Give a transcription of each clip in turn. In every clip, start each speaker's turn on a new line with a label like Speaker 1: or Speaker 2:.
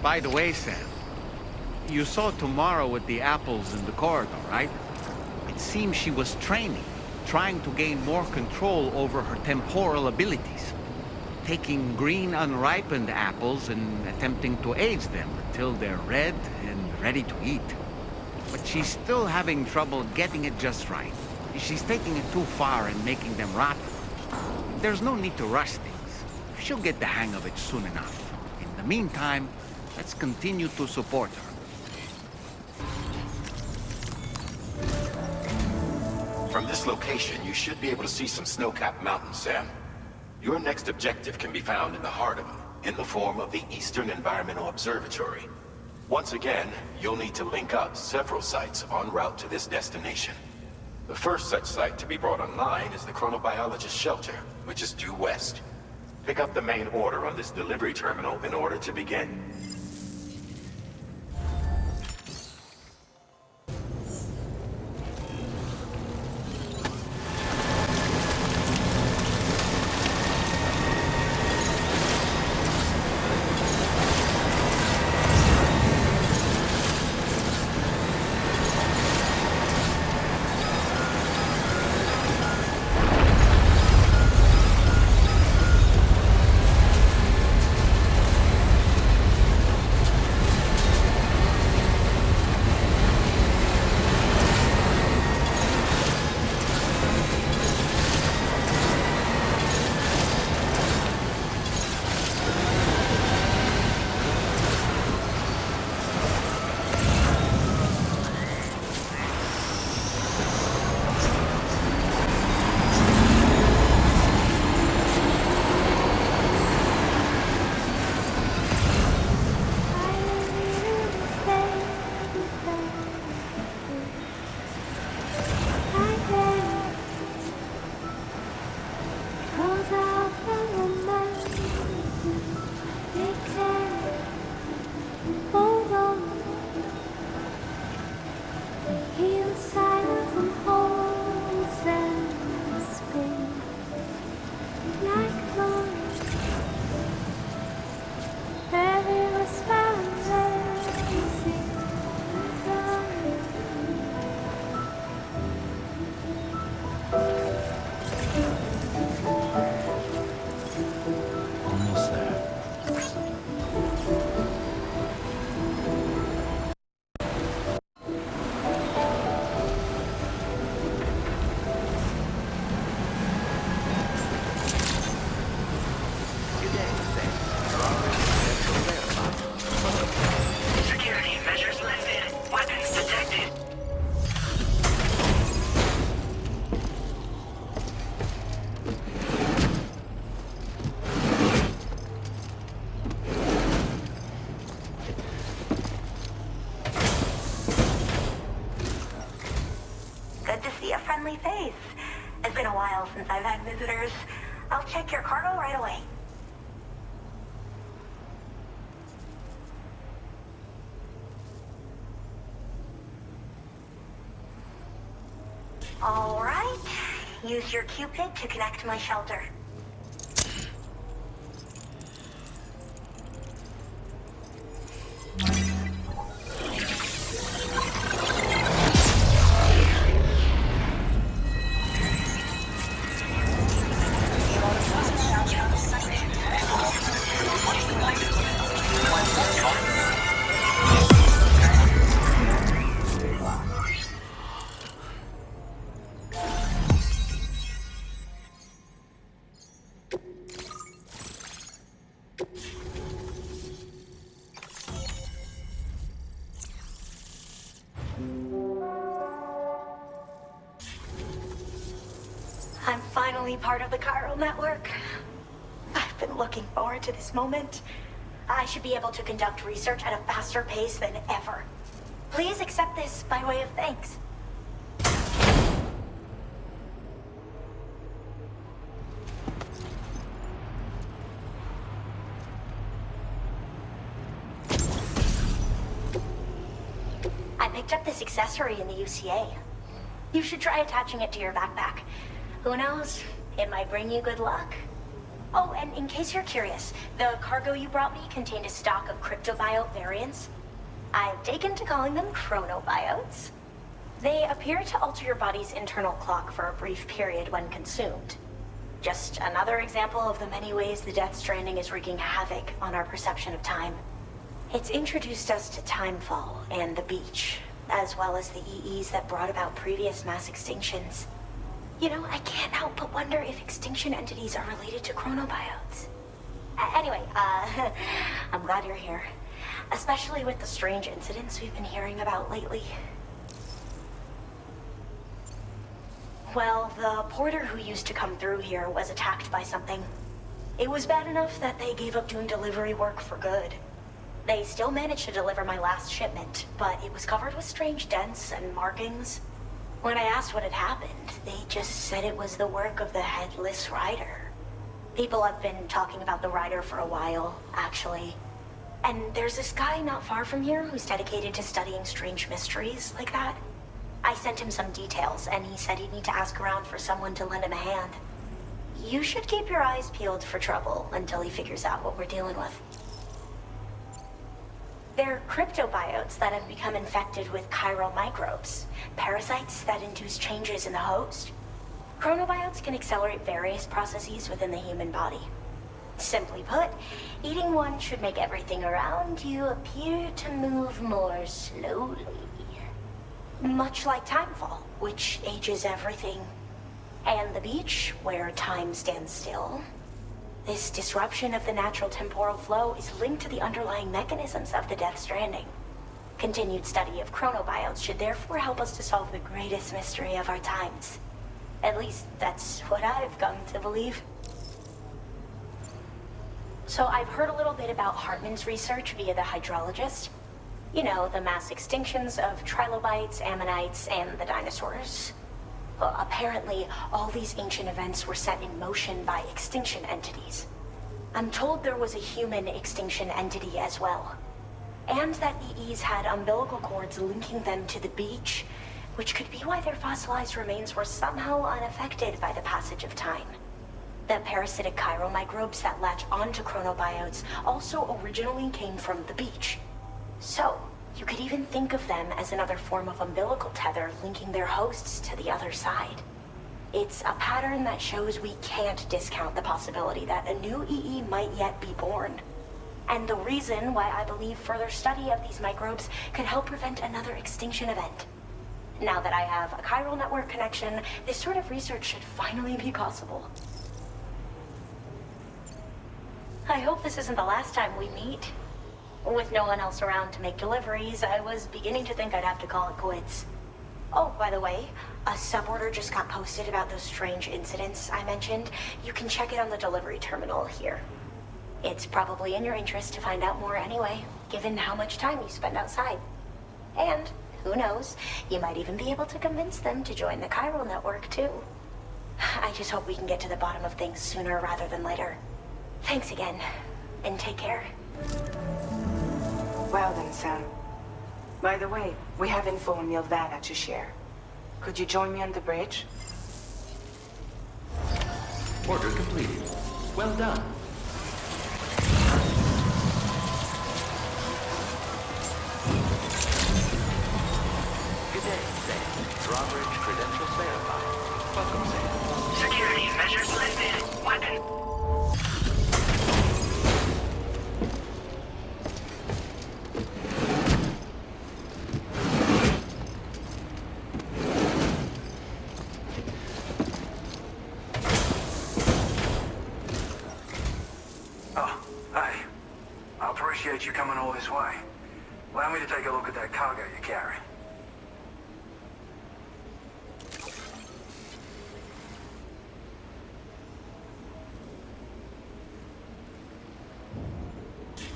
Speaker 1: By the way, Sam, you saw Tomorrow with the apples in the corridor, right? It seems she was training, trying to gain more control over her temporal abilities. Taking green unripened apples and attempting to age them until they're red and ready to eat. But she's still having trouble getting it just right. She's taking it too far and making them rotten. There's no need to rush things. She'll get the hang of it soon enough. In the meantime, let's continue to support her.
Speaker 2: From this location, you should be able to see some snow-capped mountains, Sam. Your next objective can be found in the heart of them, in the form of the Eastern Environmental Observatory. Once again, you'll need to link up several sites en route to this destination. The first such site to be brought online is the Chronobiologist Shelter, which is due west. Pick up the main order on this delivery terminal in order to begin.
Speaker 3: Face. It's been a while since I've had visitors. I'll check your cargo right away. All right. Use your Cupid to connect to my shelter. I'm finally part of the chiral network. I've been looking forward to this moment. I should be able to conduct research at a faster pace than ever. Please accept this by way of thanks. I picked up this accessory in the UCA. You should try attaching it to your backpack. Who knows? It might bring you good luck. Oh, and in case you're curious, the cargo you brought me contained a stock of cryptobiote variants. I've taken to calling them chronobiotes. They appear to alter your body's internal clock for a brief period when consumed. Just another example of the many ways the Death Stranding is wreaking havoc on our perception of time. It's introduced us to Timefall and the beach, as well as the EEs that brought about previous mass extinctions. You know, I can't help but wonder if extinction entities are related to chronobiotes. Anyway, I'm glad you're here. Especially with the strange incidents we've been hearing about lately. Well, the porter who used to come through here was attacked by something. It was bad enough that they gave up doing delivery work for good. They still managed to deliver my last shipment, but it was covered with strange dents and markings. When I asked what had happened, they just said it was the work of the Headless Rider. People have been talking about the Rider for a while, actually. And there's this guy not far from here who's dedicated to studying strange mysteries like that. I sent him some details, and he said he'd need to ask around for someone to lend him a hand. You should keep your eyes peeled for trouble until he figures out what we're dealing with. They're cryptobiotes that have become infected with chiral microbes, parasites that induce changes in the host. Chronobiotes can accelerate various processes within the human body. Simply put, eating one should make everything around you appear to move more slowly. Much like Timefall, which ages everything. And the beach, where time stands still. This disruption of the natural temporal flow is linked to the underlying mechanisms of the Death Stranding. Continued study of chronobiotes should therefore help us to solve the greatest mystery of our times. At least, that's what I've come to believe. So I've heard a little bit about Hartman's research via the hydrologist. You know, the mass extinctions of trilobites, ammonites, and the dinosaurs. Well, apparently, all these ancient events were set in motion by extinction entities. I'm told there was a human extinction entity as well. And that EEs had umbilical cords linking them to the beach, which could be why their fossilized remains were somehow unaffected by the passage of time. The parasitic chiral microbes that latch onto chronobiotes also originally came from the beach. So, you could even think of them as another form of umbilical tether linking their hosts to the other side. It's a pattern that shows we can't discount the possibility that a new EE might yet be born. And the reason why I believe further study of these microbes could help prevent another extinction event. Now that I have a chiral network connection, this sort of research should finally be possible. I hope this isn't the last time we meet. With no one else around to make deliveries, I was beginning to think I'd have to call it quits. Oh, by the way, a suborder just got posted about those strange incidents I mentioned. You can check it on the delivery terminal here. It's probably in your interest to find out more anyway, given how much time you spend outside. And, who knows, you might even be able to convince them to join the chiral network, too. I just hope we can get to the bottom of things sooner rather than later. Thanks again, and take care.
Speaker 4: Well then, Sam. By the way, we have info on Milvana to share. Could you join me on the bridge?
Speaker 5: Order completed. Well done. Good day, Sam. Drawbridge credentials verified. Welcome, Sam.
Speaker 6: Security measures lifted. Weapon.
Speaker 7: You coming all this way. Allow me to take a look at that cargo you carry.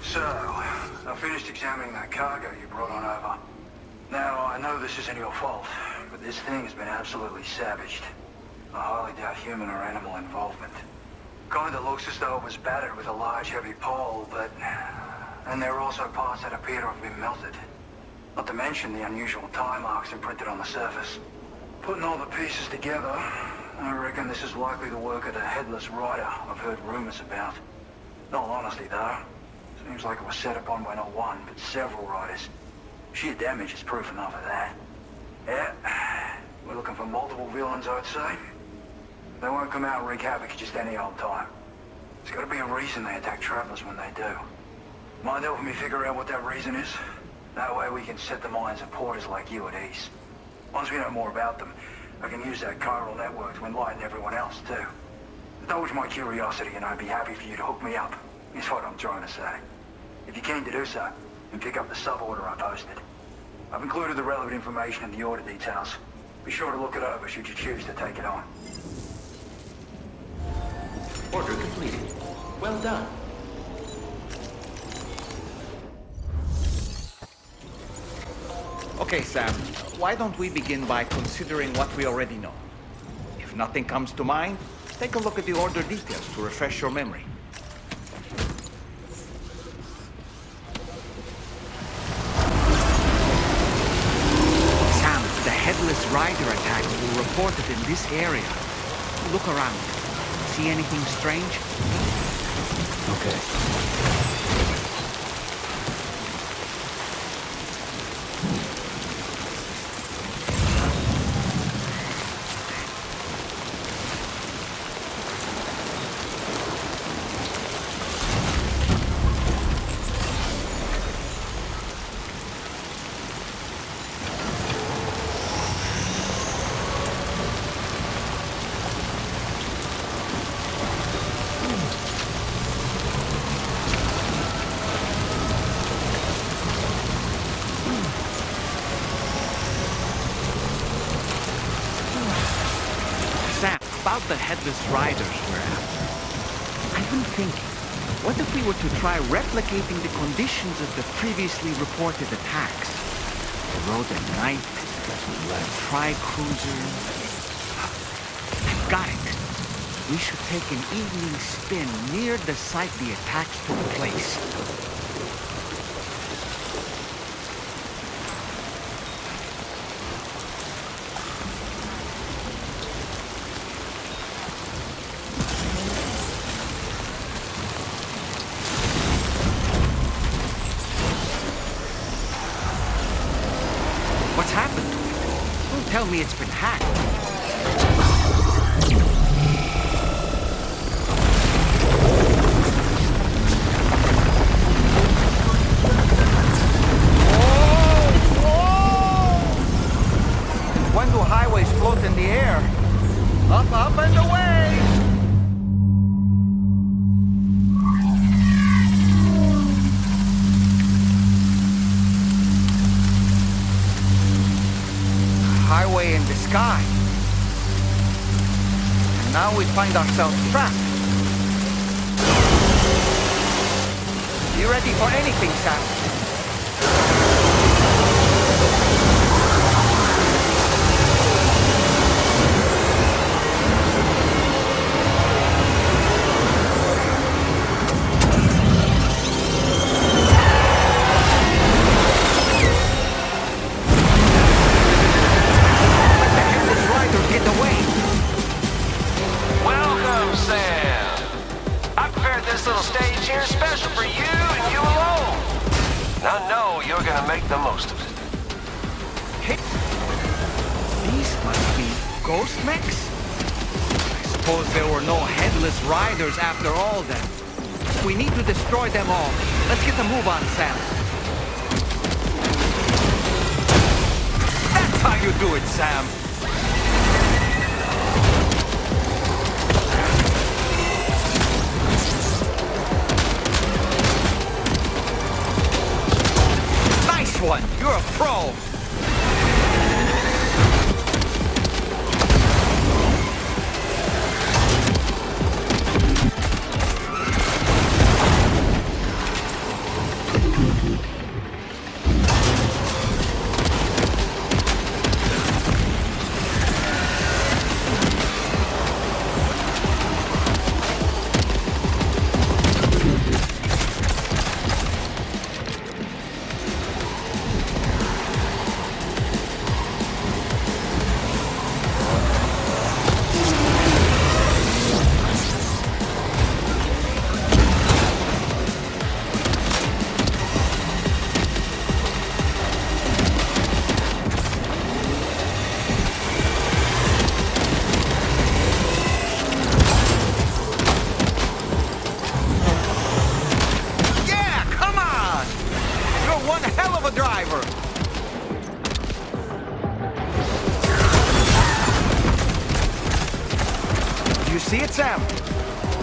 Speaker 7: So, I finished examining that cargo you brought on over. Now, I know this isn't your fault, but this thing has been absolutely savaged. I highly doubt human or animal involvement. Kinda looks as though it was battered with a large heavy pole, but... And there are also parts that appear to have been melted. Not to mention the unusual tie marks imprinted on the surface. Putting all the pieces together, I reckon this is likely the work of the Headless Rider I've heard rumors about. In all honesty, though, seems like it was set upon by not one, but several riders. Sheer damage is proof enough of that. Yeah, we're looking for multiple villains, I'd say. They won't come out and wreak havoc just any old time. There's got to be a reason they attack travelers when they do. Mind helping me figure out what that reason is? That way we can set the minds of porters like you at ease. Once we know more about them, I can use that chiral network to enlighten everyone else, too. Indulge my curiosity and I'd be happy for you to hook me up, is what I'm trying to say. If you're keen to do so, then pick up the sub-order I posted. I've included the relevant information in the order details. Be sure to look it over should you choose to take it on.
Speaker 5: Order completed. Well done.
Speaker 1: Okay, Sam, why don't we begin by considering what we already know? If nothing comes to mind, take a look at the order details to refresh your memory. Sam, the Headless Rider attacks were reported in this area. Look around. See anything strange?
Speaker 5: Okay.
Speaker 1: About the Headless Riders we're after. I've been thinking, what if we were to try replicating the conditions of the previously reported attacks? The road at night, a tri-cruiser. I've got it. We should take an evening spin near the site the attacks took place. What's happened to it? Don't tell me it's been hacked. When do highways float in the air? Up, up, and away! Highway in the sky. And now we find ourselves trapped. You ready for anything, Sam?
Speaker 5: The most of it.
Speaker 1: Hey, these must be ghost mechs? I suppose there were no Headless Riders after all then. We need to destroy them all. Let's get the move on, Sam. That's how you do it, Sam. One. You're a pro.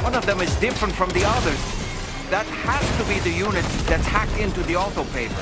Speaker 1: One of them is different from the others. That has to be the unit that's hacked into the auto paper.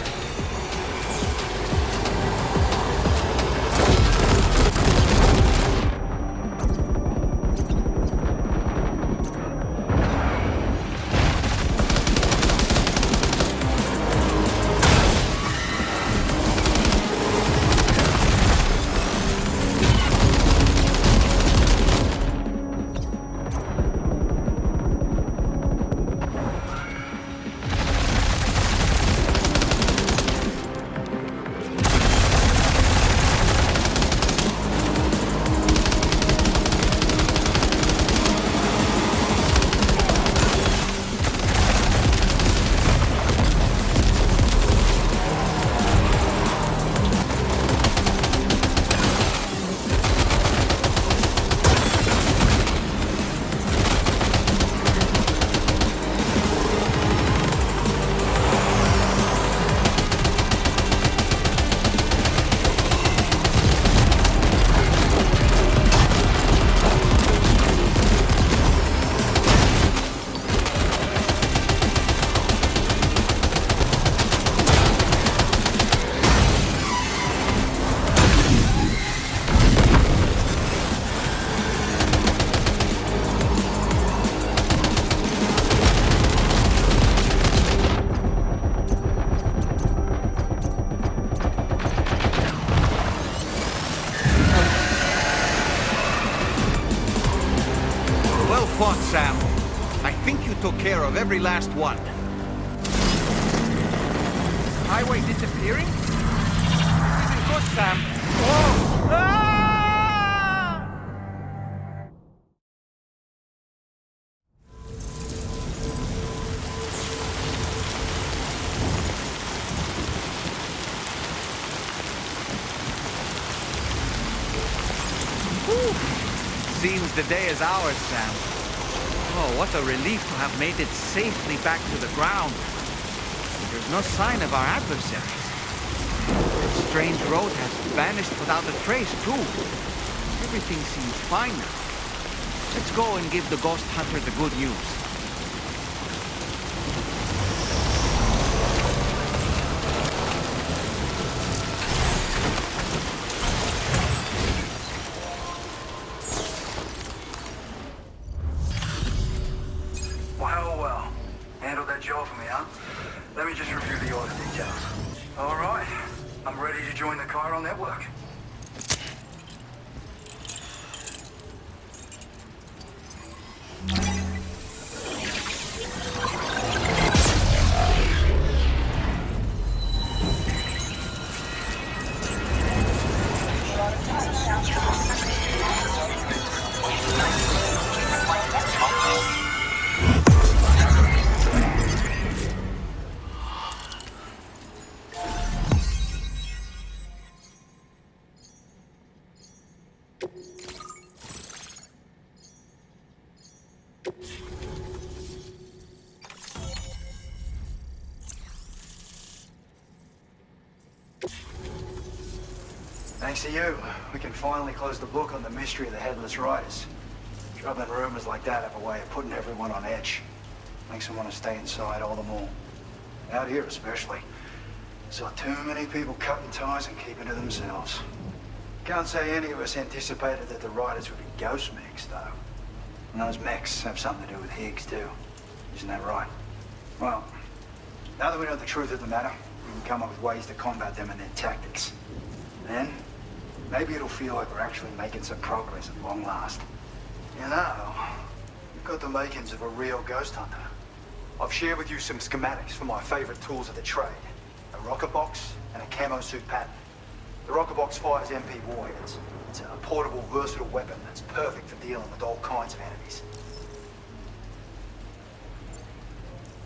Speaker 1: Well fought, Sam. I think you took care of every last one.
Speaker 8: Highway disappearing? This isn't good, Sam. Oh! Ah!
Speaker 1: Seems the day is ours, Sam. Oh, what a relief to have made it safely back to the ground. There's no sign of our adversaries. The strange road has vanished without a trace, too. Everything seems fine now. Let's go and give the ghost hunter the good news.
Speaker 7: Well. Handled that job for me, huh? Let me just review the order details. All right. I'm ready to join the chiral network.
Speaker 9: Thanks to you, we can finally close the book on the mystery of the Headless Riders. Troubling rumors like that have a way of putting everyone on edge. Makes them want to stay inside all the more. Out here especially. Saw too many people cutting ties and keeping to themselves. Can't say any of us anticipated that the Riders would be ghost mechs, though. And those mechs have something to do with Higgs, too. Isn't that right? Well, now that we know the truth of the matter, we can come up with ways to combat them and their tactics. Then, maybe it'll feel like we're actually making some progress at long last. You know, you've got the makings of a real ghost hunter. I've shared with you some schematics for my favorite tools of the trade. A rocket box and a camo suit pattern. The rocket box fires MP warheads. It's a portable, versatile weapon that's perfect for dealing with all kinds of enemies.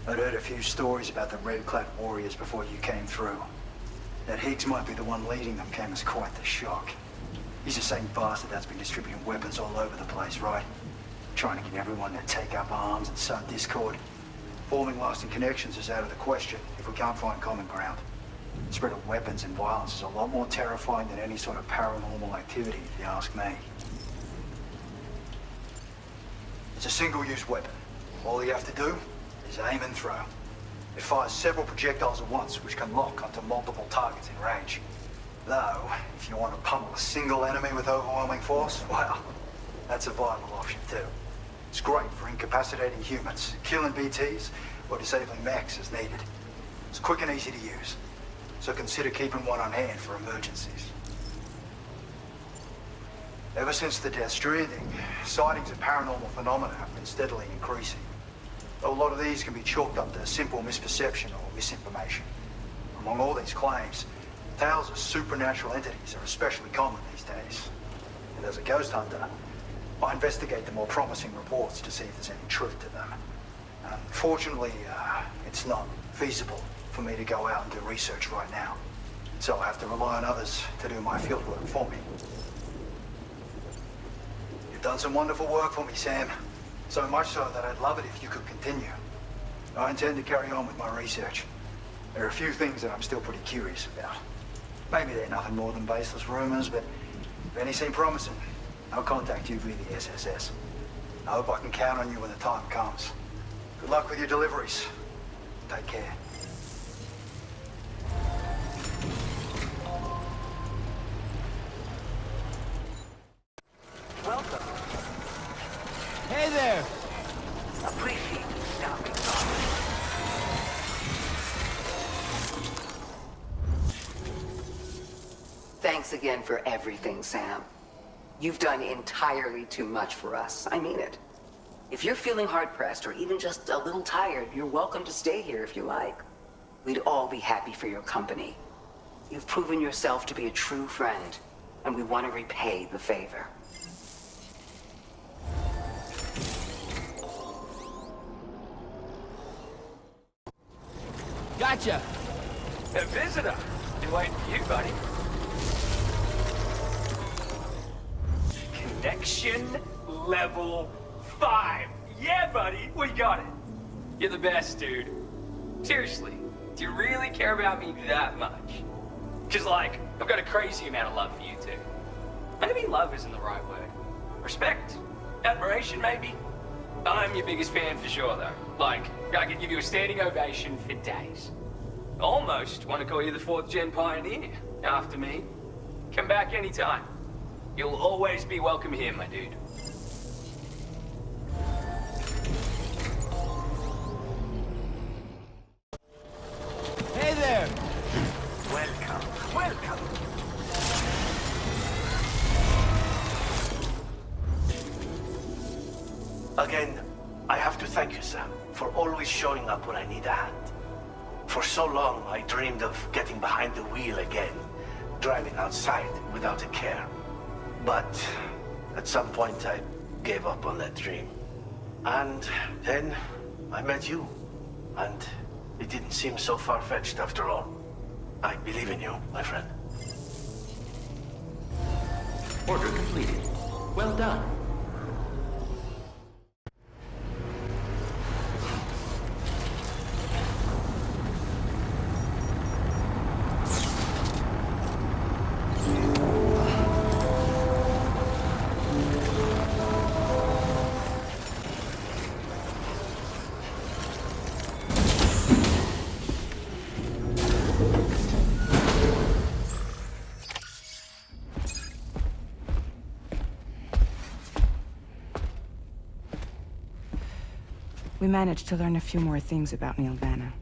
Speaker 9: I'd heard a few stories about the red-clad warriors before you came through. That Higgs might be the one leading them came as quite the shock. He's the same bastard that's been distributing weapons all over the place, right? Trying to get everyone to take up arms and sow discord. Forming lasting connections is out of the question if we can't find common ground. The spread of weapons and violence is a lot more terrifying than any sort of paranormal activity, if you ask me. It's It's a single-use weapon. All you have to do is aim and throw. It fires several projectiles at once, which can lock onto multiple targets in range. Though, if you want to pummel a single enemy with overwhelming force, well, that's a viable option too. It's great for incapacitating humans, killing BTs, or disabling mechs as needed. It's quick and easy to use, so consider keeping one on hand for emergencies. Ever since the death stranding, sightings of paranormal phenomena have been steadily increasing. Though a lot of these can be chalked up to simple misperception or misinformation. Among all these claims, tales of supernatural entities are especially common these days. And as a ghost hunter, I investigate the more promising reports to see if there's any truth to them. Unfortunately, it's not feasible for me to go out and do research right now. So I have to rely on others to do my fieldwork for me. You've done some wonderful work for me, Sam. So much so that I'd love it if you could continue. I intend to carry on with my research. There are a few things that I'm still pretty curious about. Maybe they're nothing more than baseless rumors, but if any seem promising, I'll contact you via the SSS. I hope I can count on you when the time comes. Good luck with your deliveries. Take care.
Speaker 4: Welcome.
Speaker 8: Hey there!
Speaker 4: Appreciate you stopping by.
Speaker 10: Thanks again for everything, Sam. You've done entirely too much for us. I mean it. If you're feeling hard-pressed or even just a little tired, you're welcome to stay here if you like. We'd all be happy for your company. You've proven yourself to be a true friend, and we want to repay the favor.
Speaker 8: Gotcha!
Speaker 5: A visitor. Been waiting for you, buddy. Connection level 5. Yeah, buddy, we got it. You're the best, dude. Seriously, do you really care about me that much? Cause like, I've got a crazy amount of love for you too. Maybe love isn't the right word. Respect? Admiration, maybe? I'm your biggest fan for sure, though. Like, I could give you a standing ovation for days. Almost want to call you the 4th gen pioneer. After me. Come back anytime. You'll always be welcome here, my dude.
Speaker 8: Hey there!
Speaker 5: Welcome, welcome.
Speaker 11: Again, I have to thank you, Sam, for always showing up when I need a hand. For so long, I dreamed of getting behind the wheel again, driving outside without a care. But at some point, I gave up on that dream. And then I met you, and it didn't seem so far-fetched after all. I believe in you, my friend.
Speaker 5: Order completed. Well done.
Speaker 4: We managed to learn a few more things about Nilvana.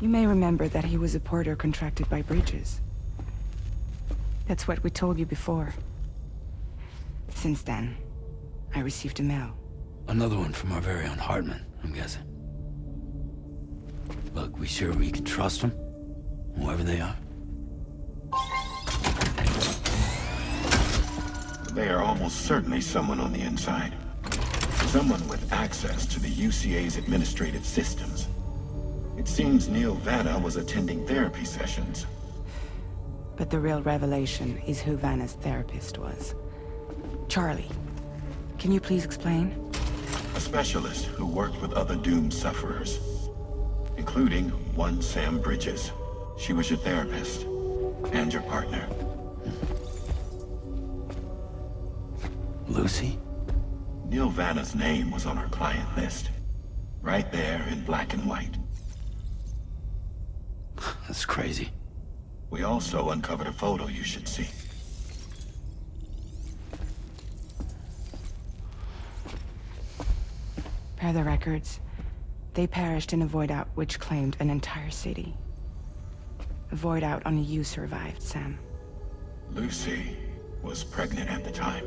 Speaker 4: You may remember that he was a porter contracted by Bridges. That's what we told you before. Since then, I received a mail.
Speaker 12: Another one from our very own Hartman, I'm guessing. Look, we sure we can trust them? Whoever they are?
Speaker 2: They are almost certainly someone on the inside. Someone with access to the UCA's administrative systems. It seems Neil Vanna was attending therapy sessions.
Speaker 4: But the real revelation is who Vanna's therapist was. Charlie, can you please explain?
Speaker 2: A specialist who worked with other doomed sufferers, including one Sam Bridges. She was your therapist and your partner.
Speaker 12: Lucy?
Speaker 2: Neil Vanna's name was on our client list. Right there in black and white.
Speaker 12: That's crazy.
Speaker 2: We also uncovered a photo you should see.
Speaker 4: Per the records, they perished in a void out which claimed an entire city. A void out only you survived, Sam.
Speaker 2: Lucy was pregnant at the time.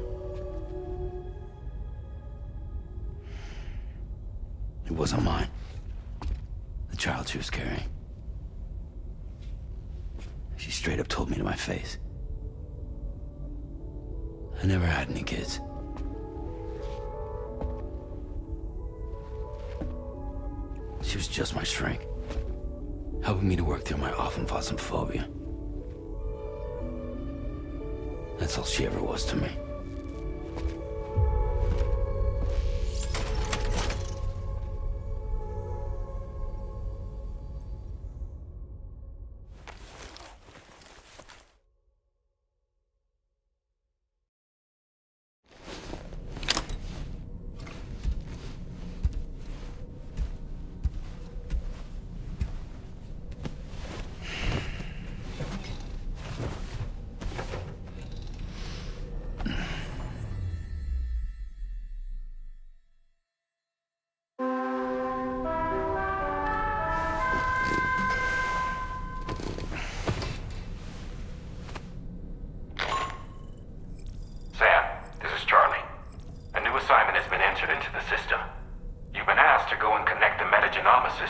Speaker 12: It wasn't mine. The child she was carrying. She straight up told me to my face. I never had any kids. She was just my shrink, helping me to work through my often phobia. That's all she ever was to me.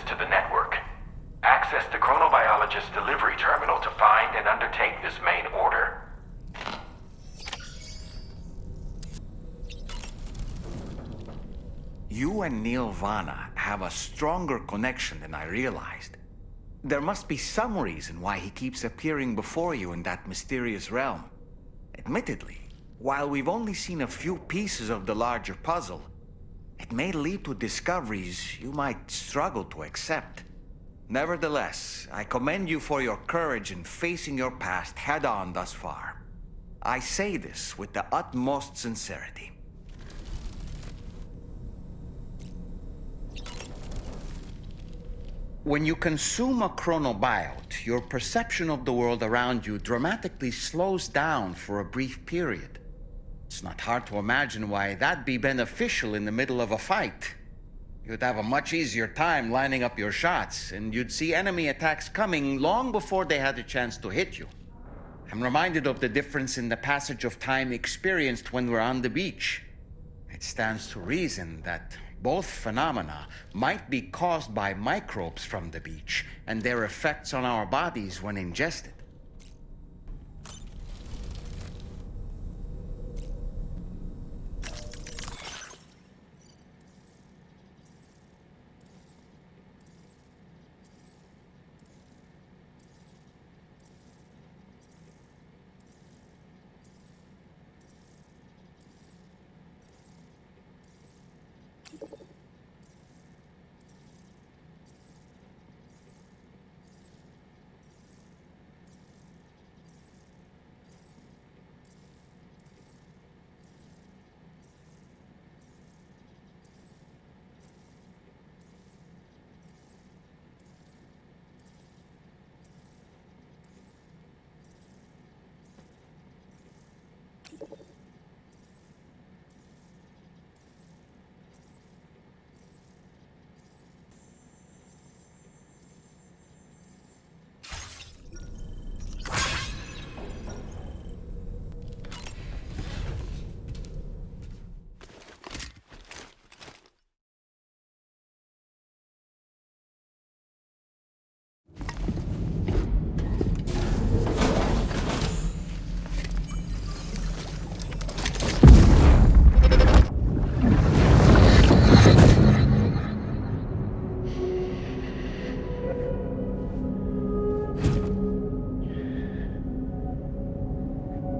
Speaker 2: To the network. Access the chronobiologist's delivery terminal to find and undertake this main order.
Speaker 1: You and Neil Vanna have a stronger connection than I realized. There must be some reason why he keeps appearing before you in that mysterious realm. Admittedly, while we've only seen a few pieces of the larger puzzle, it may lead to discoveries you might struggle to accept. Nevertheless, I commend you for your courage in facing your past head-on thus far. I say this with the utmost sincerity. When you consume a chronobiote, your perception of the world around you dramatically slows down for a brief period. It's not hard to imagine why that'd be beneficial in the middle of a fight. You'd have a much easier time lining up your shots, and you'd see enemy attacks coming long before they had a chance to hit you. I'm reminded of the difference in the passage of time experienced when we're on the beach. It stands to reason that both phenomena might be caused by microbes from the beach and their effects on our bodies when ingested.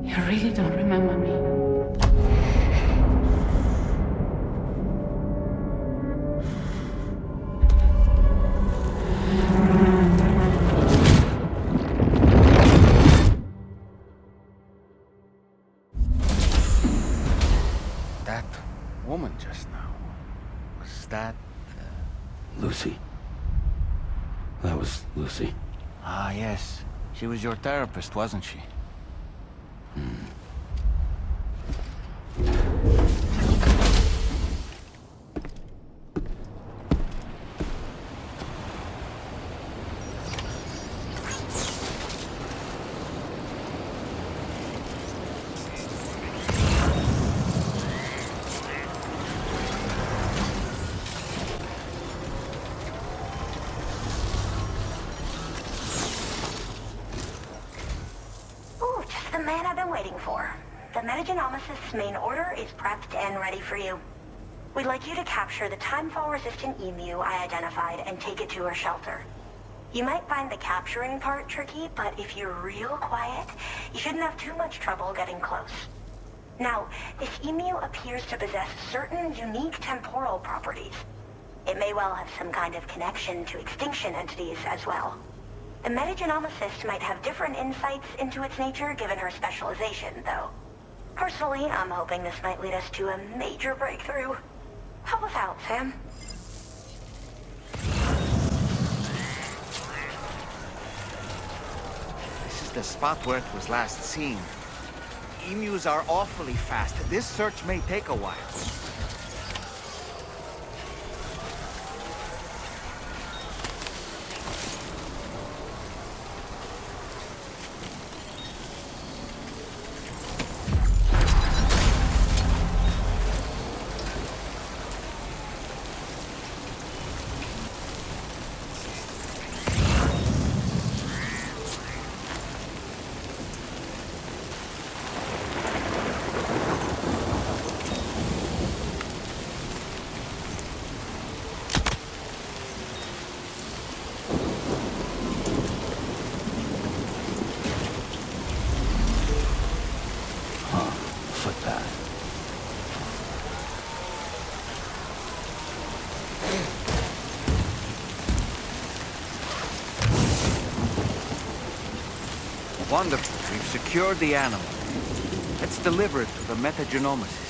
Speaker 4: You really don't remember me.
Speaker 1: just now. Was that...
Speaker 12: Lucy. That was Lucy.
Speaker 1: Ah, yes. She was your therapist, wasn't she?
Speaker 3: Ooh, just the man I've been waiting for. The Metagenomicist's main order is prepped and ready for you. We'd like you to capture the timefall-resistant emu I identified and take it to her shelter. You might find the capturing part tricky, but if you're real quiet, you shouldn't have too much trouble getting close. Now, this emu appears to possess certain unique temporal properties. It may well have some kind of connection to extinction entities as well. The Metagenomicist might have different insights into its nature given her specialization, though. Personally, I'm hoping this might lead us to a major breakthrough. Help us out, Sam.
Speaker 1: This is the spot where it was last seen. Emus are awfully fast. This search may take a while.
Speaker 12: Footpath.
Speaker 1: Wonderful. We've secured the animal. Let's deliver it to the Metagenomicist.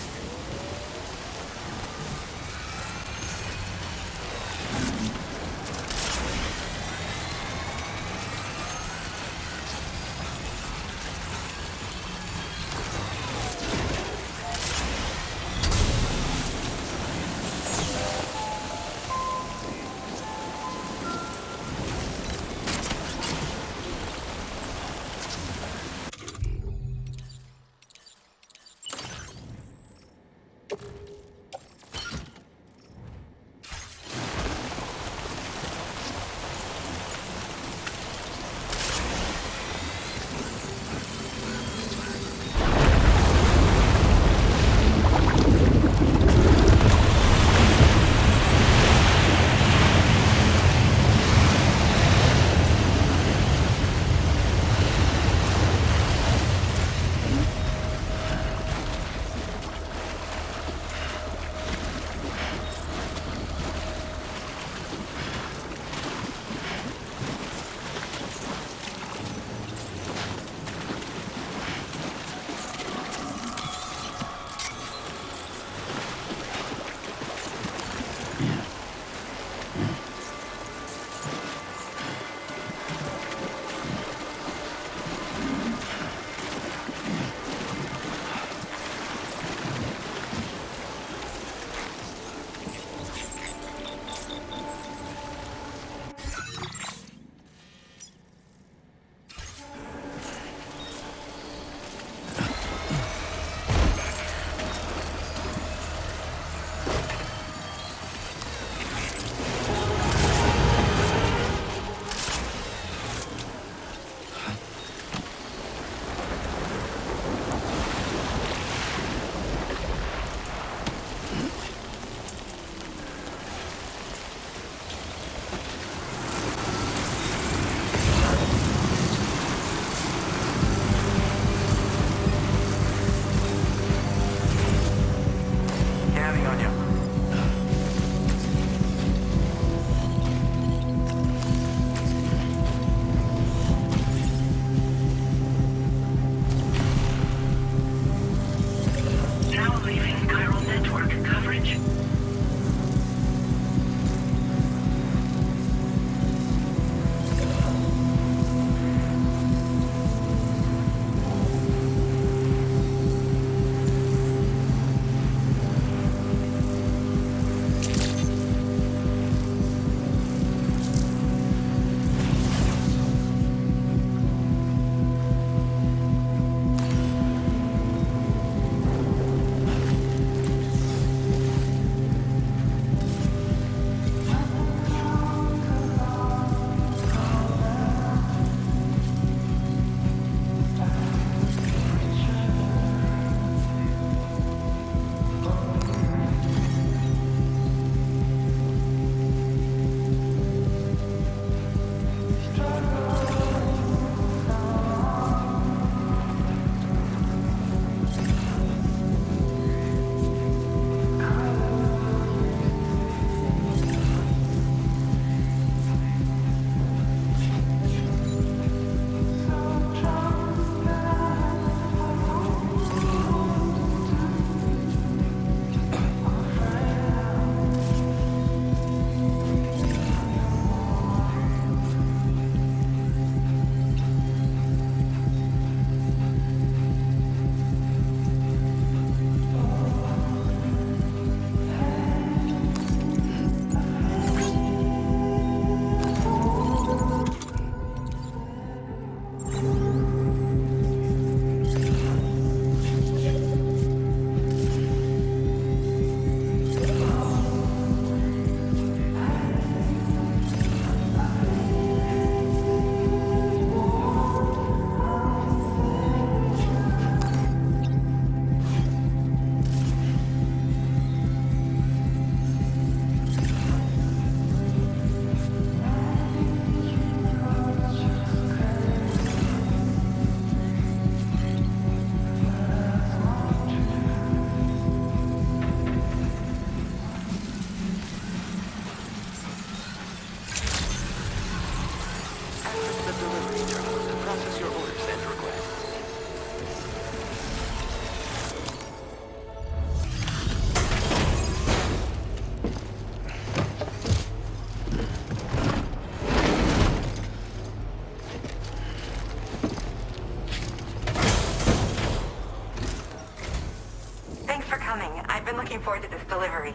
Speaker 13: coming. I've been looking forward to this delivery.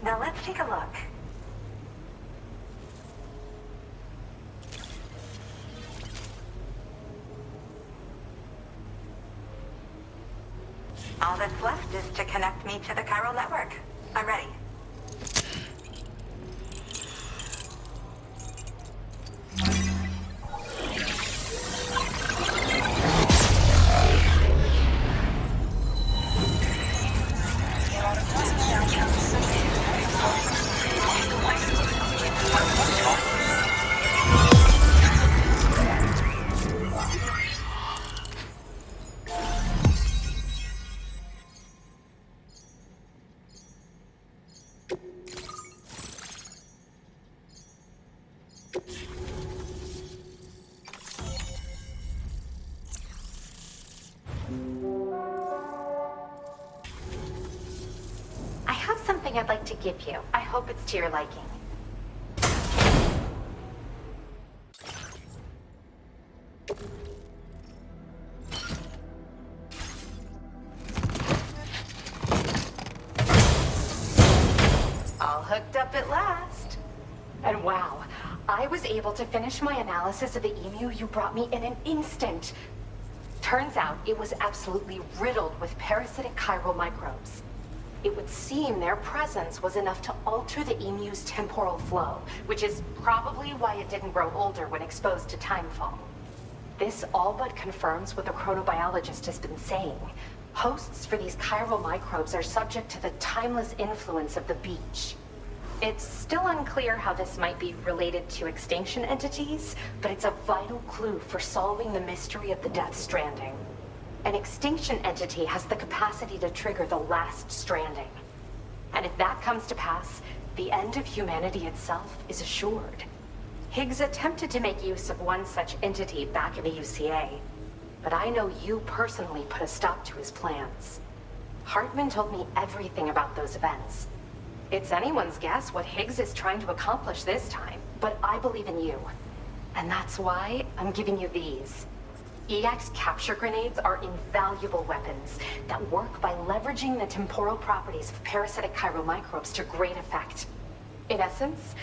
Speaker 13: Now let's take a look. All that's left is to connect me to the chiral network. I'm ready.
Speaker 3: I have something I'd like to give you. I hope it's to your liking. All hooked up at last. And wow, I was able to finish my analysis of the emu you brought me in an instant. Turns out it was absolutely riddled with parasitic chiral microbes. It would seem their presence was enough to alter the emu's temporal flow, which is probably why it didn't grow older when exposed to timefall. This all but confirms what the chronobiologist has been saying. Hosts for these chiral microbes are subject to the timeless influence of the beach. It's still unclear how this might be related to extinction entities, but it's a vital clue for solving the mystery of the Death Stranding. An extinction entity has the capacity to trigger the last stranding. And if that comes to pass, the end of humanity itself is assured. Higgs attempted to make use of one such entity back in the UCA, but I know you personally put a stop to his plans. Hartman told me everything about those events. It's anyone's guess what Higgs is trying to accomplish this time, but I believe in you. And that's why I'm giving you these. EX capture grenades are invaluable weapons that work by leveraging the temporal properties of parasitic chiral microbes to great effect. In essence,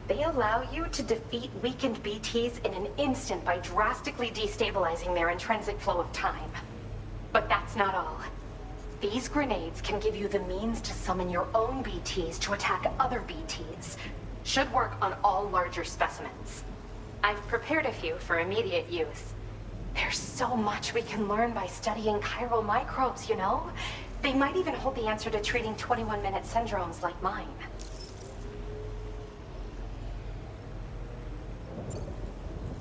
Speaker 3: they allow you to defeat weakened BTs in an instant by drastically destabilizing their intrinsic flow of time. But that's not all. These grenades can give you the means to summon your own BTs to attack other BTs. Should work on all larger specimens. I've prepared a few for immediate use. There's so much we can learn by studying chiral microbes, you know? They might even hold the answer to treating 21-minute syndromes like mine.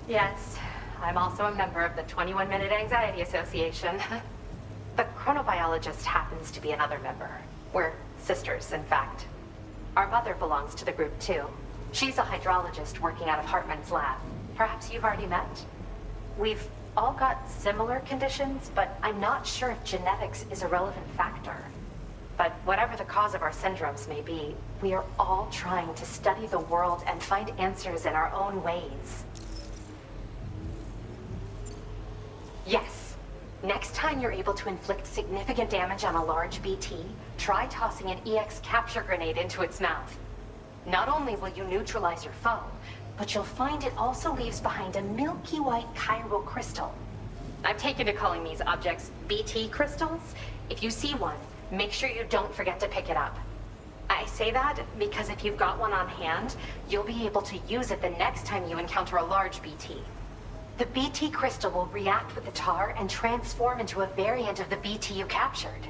Speaker 3: Yes, I'm also a member of the 21-Minute Anxiety Association. The chronobiologist happens to be another member. We're sisters, in fact. Our mother belongs to the group, too. She's a hydrologist working out of Hartman's lab. Perhaps you've already met? We've all got similar conditions, but I'm not sure if genetics is a relevant factor. But whatever the cause of our syndromes may be, we are all trying to study the world and find answers in our own ways. Yes. Next time you're able to inflict significant damage on a large BT, try tossing an EX capture grenade into its mouth. Not only will you neutralize your foe, but you'll find it also leaves behind a milky white chiral crystal. I've taken to calling these objects BT crystals. If you see one, make sure you don't forget to pick it up. I say that because if you've got one on hand, you'll be able to use it the next time you encounter a large BT. The BT crystal will react with the tar and transform into a variant of the BT you captured.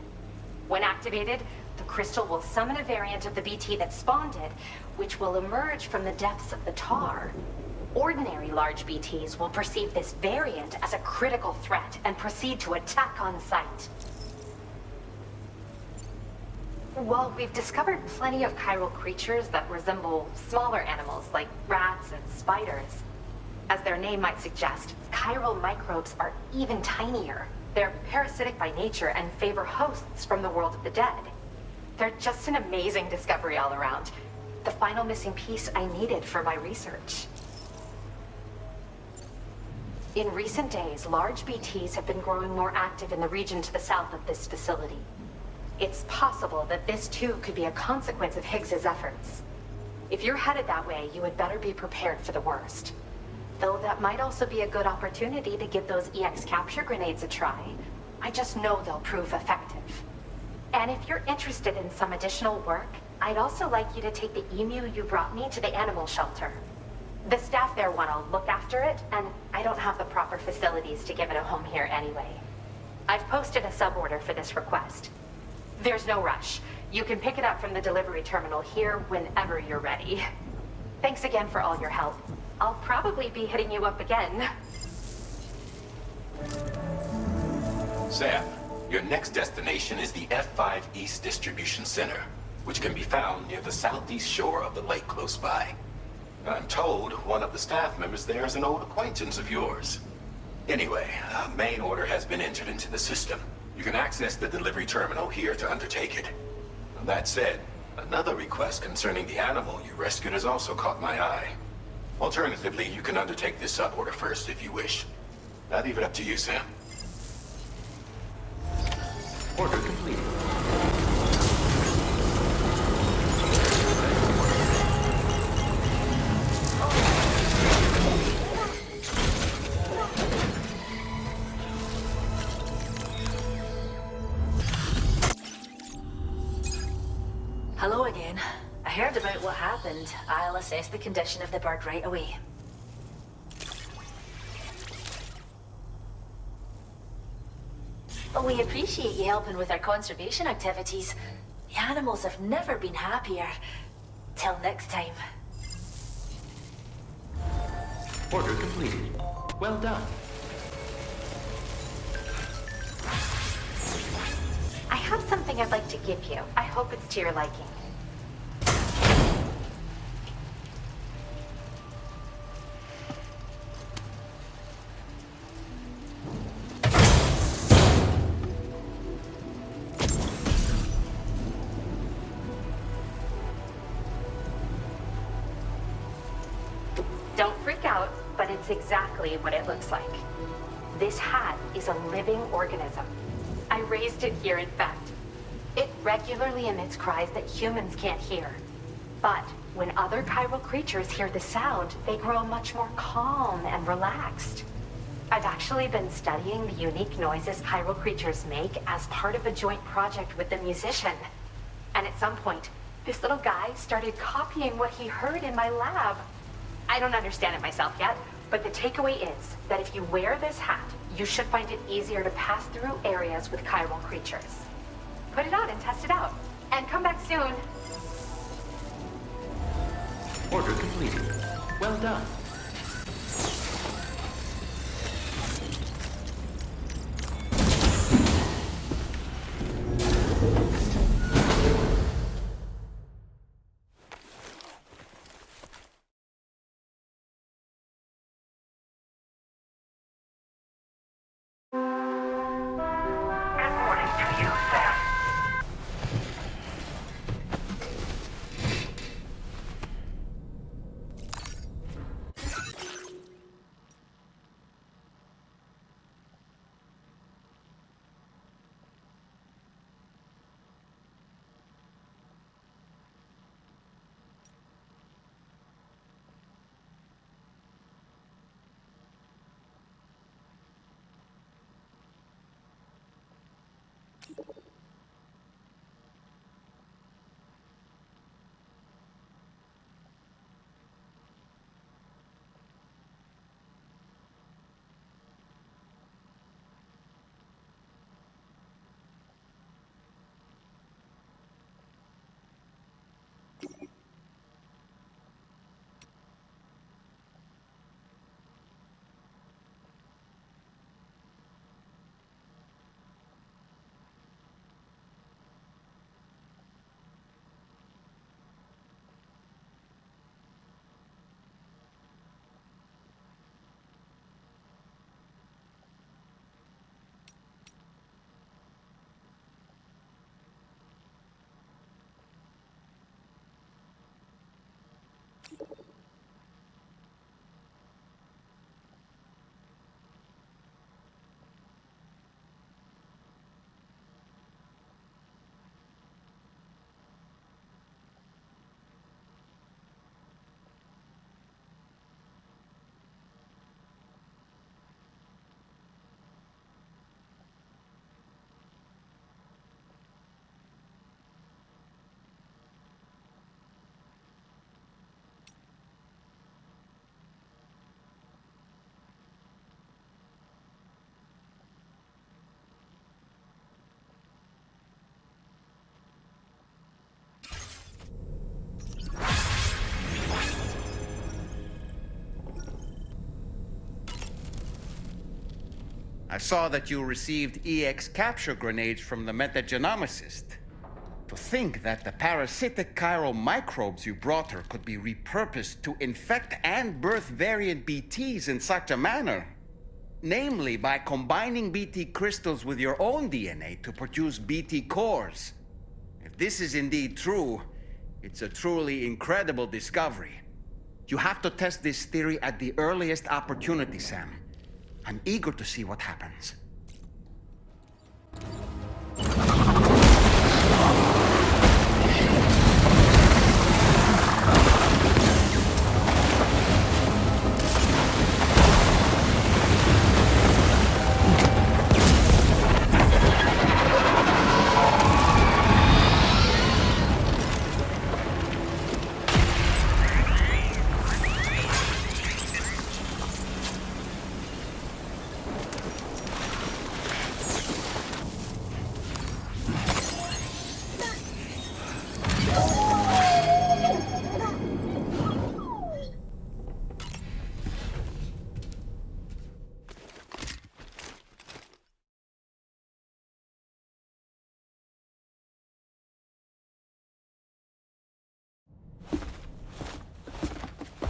Speaker 3: When activated, the crystal will summon a variant of the BT that spawned it, which will emerge from the depths of the tar. Ordinary large BTs will perceive this variant as a critical threat and proceed to attack on sight. While we've discovered plenty of chiral creatures that resemble smaller animals like rats and spiders, as their name might suggest, chiral microbes are even tinier. They're parasitic by nature and favor hosts from the world of the dead. They're just an amazing discovery all around. The final missing piece I needed for my research. In recent days, large BTs have been growing more active in the region to the south of this facility.
Speaker 14: It's possible that this too could be a consequence of Higgs's efforts. If you're headed that way, you had better be prepared for the worst. Though that might also be a good opportunity to give those EX capture grenades a try. I just know they'll prove effective. And if you're interested in some additional work, I'd also like you to take the emu you brought me to the animal shelter. The staff there want to look after it, and I don't have the proper facilities to give it a home here anyway. I've posted a sub-order for this request. There's no rush. You can pick it up from the delivery terminal here whenever you're ready. Thanks again for all your help. I'll probably be hitting you up again.
Speaker 2: Sam, your next destination is the F5 East Distribution Center, which can be found near the southeast shore of the lake close by. I'm told one of the staff members there is an old acquaintance of yours. Anyway, a main order has been entered into the system. You can access the delivery terminal here to undertake it. That said, another request concerning the animal you rescued has also caught my eye. Alternatively, you can undertake this sub-order first if you wish. I'll leave it up to you, Sam.
Speaker 1: Order completed.
Speaker 15: Hello again. I heard about what happened. I'll assess the condition of the bird right away. We appreciate you helping with our conservation activities. The animals have never been happier. Till next time.
Speaker 1: Order completed. Well done.
Speaker 14: I have something I'd like to give you. I hope it's to your liking. Don't freak out, but it's exactly what it looks like. This hat is a living organism. I raised it here, in fact. It regularly emits cries that humans can't hear. But when other chiral creatures hear the sound, they grow much more calm and relaxed. I've actually been studying the unique noises chiral creatures make as part of a joint project with the musician. And at some point, this little guy started copying what he heard in my lab. I don't understand it myself yet, but the takeaway is that if you wear this hat, you should find it easier to pass through areas with chiral creatures. Put it on and test it out. And come back soon.
Speaker 1: Order completed. Well done. I saw that you received EX capture grenades from the metagenomicist. To think that the parasitic chiral microbes you brought her could be repurposed to infect and birth variant BTs in such a manner. Namely, by combining BT crystals with your own DNA to produce BT cores. If this is indeed true, it's a truly incredible discovery. You have to test this theory at the earliest opportunity, Sam. I'm eager to see what happens.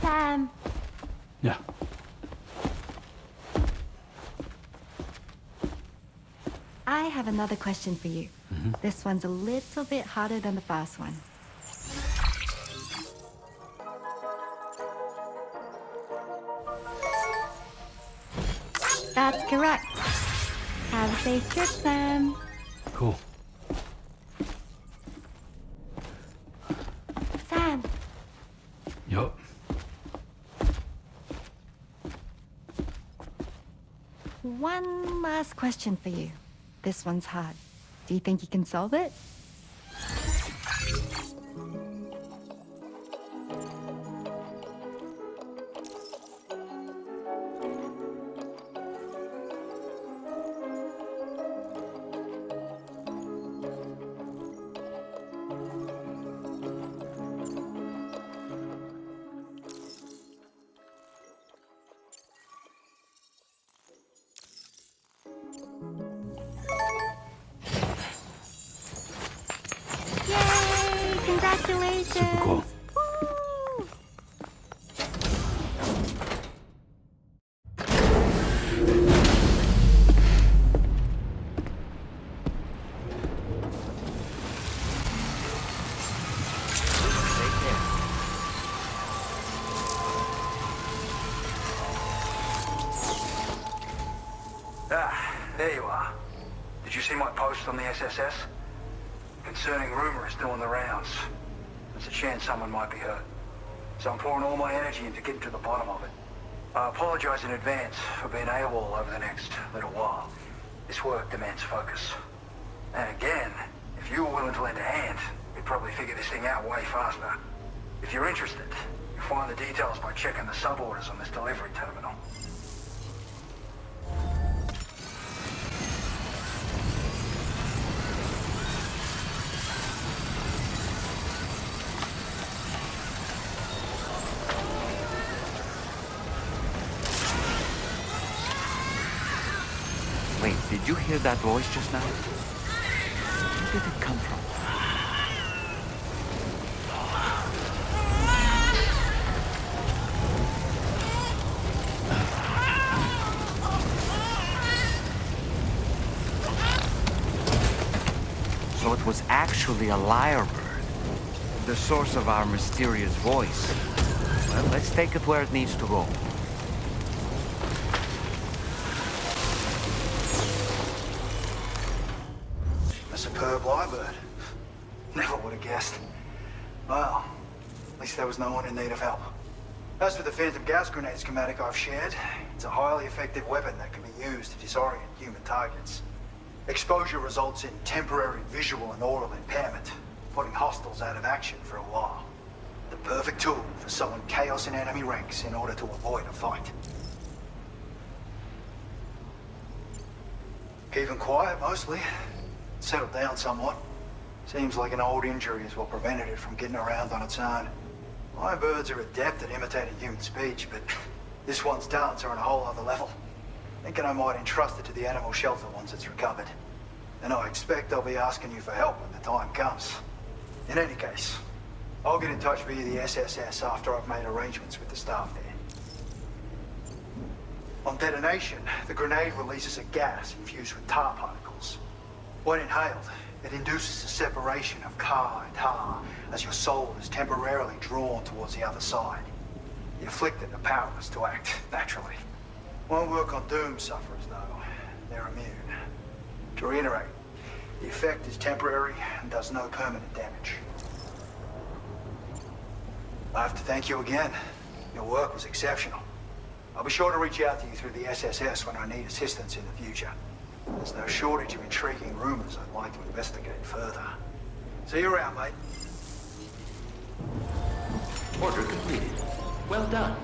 Speaker 14: Sam.
Speaker 12: Yeah.
Speaker 16: I have another question for you. This one's a little bit harder than the first one. That's correct. Have a safe trip, Sam.
Speaker 12: Cool.
Speaker 16: Sam.
Speaker 12: Yup.
Speaker 16: One last question for you. This one's hard. Do you think you can solve it? Yay! Congratulations!
Speaker 12: Super cool.
Speaker 16: Woo!
Speaker 1: Take care.
Speaker 7: There you are. Did you see my post on the SSS? Concerning rumor is doing the rounds. There's a chance someone might be hurt. So I'm pouring all my energy into getting to the bottom of it. I apologize in advance for being AWOL over the next little while. This work demands focus. And again, if you were willing to lend a hand, we'd probably figure this thing out way faster. If you're interested, you'll find the details by checking the suborders on this delivery terminal.
Speaker 1: Wait, did you hear that voice just now? Where did it come from? So it was actually a lyrebird, the source of our mysterious voice. Well, let's take it where it needs to go.
Speaker 9: A superb lyrebird. Never would have guessed. Well, at least there was no one in need of help. As for the phantom gas grenade schematic I've shared, it's a highly effective weapon that can be used to disorient human targets. Exposure results in temporary visual and oral impairment, putting hostiles out of action for a while. The perfect tool for sowing chaos in enemy ranks in order to avoid a fight. Keeping quiet, mostly. Settled down somewhat. Seems like an old injury is what prevented it from getting around on its own. Lyrebirds are adept at imitating human speech, but this one's talents are on a whole other level. Thinking I might entrust it to the animal shelter once it's recovered. And I expect I'll be asking you for help when the time comes. In any case, I'll get in touch via the SSS after I've made arrangements with the staff there. On detonation, the grenade releases a gas infused with tar particles. When inhaled, it induces a separation of car and tar as your soul is temporarily drawn towards the other side. The afflicted are powerless to act naturally. Won't work on Doom sufferers, though. They're immune. To reiterate, the effect is temporary and does no permanent damage. I have to thank you again. Your work was exceptional. I'll be sure to reach out to you through the SSS when I need assistance in the future. There's no shortage of intriguing rumors I'd like to investigate further. See you around, mate.
Speaker 2: Order completed. Well done.